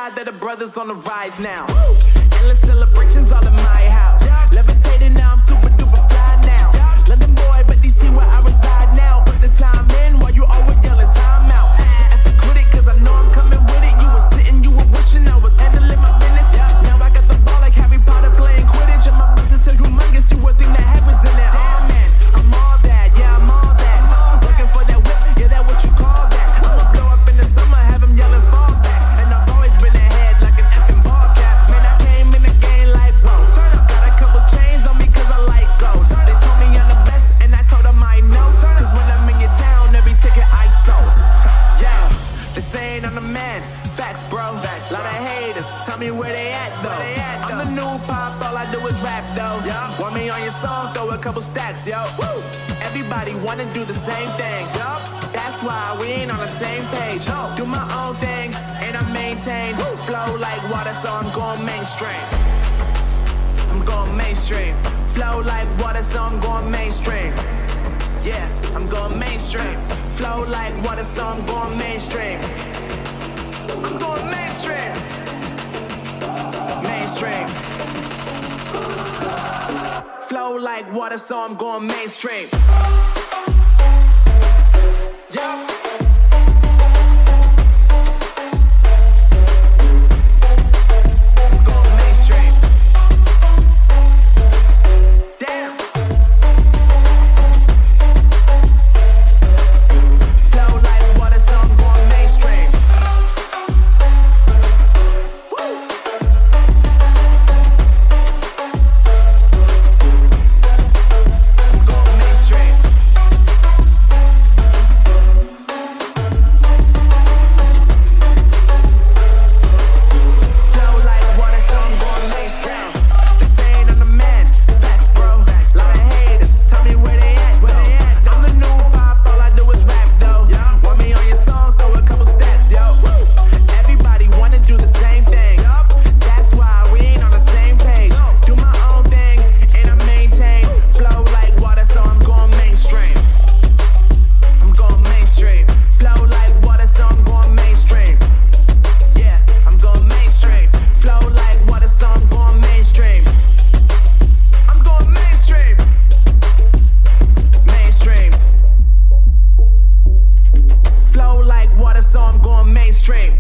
proud that the brothers on the rise now. Endless celebrations all in my house. Levitating now, I'm super duper fly now. London boy, but DC where I reside now. Put the time in while you always yelling time out. If you quit it, cause I know I'm coming with it. You were sitting, you were wishing I was handling my business. Now I got the ball like Harry Potter playing Quidditch. And my business is humongous, you would think that happens in there. Damn man, I'm all that, yeah I'm all that. Working for that whip, yeah that what you call that. I'ma blow up in the summer, have him yelling fall back. And I've always been ahead like an effing ball cap. Man, I came in the game like whoa. Got a couple chains on me cause I like gold. They told me I'm the best and I told them I know. Cause when I'm in your town, every ticket I sold. Yeah, they saying I'm the man. Facts, bro. Lot of haters, tell me where they at though. I'm the new pop, all I do is rap though. Want me on your song, throw a couple stacks, yo. Woo! Everybody wanna do the same thing. That's why we ain't on the same page. Do my own thing, and I maintain. Flow like water, so I'm going mainstream. I'm going mainstream. Flow like water, so I'm going mainstream. Yeah, I'm going mainstream. Flow like water, so I'm going mainstream. I'm going mainstream. Mainstream. Flow like water, so I'm going mainstream. Yeah. Mainstream.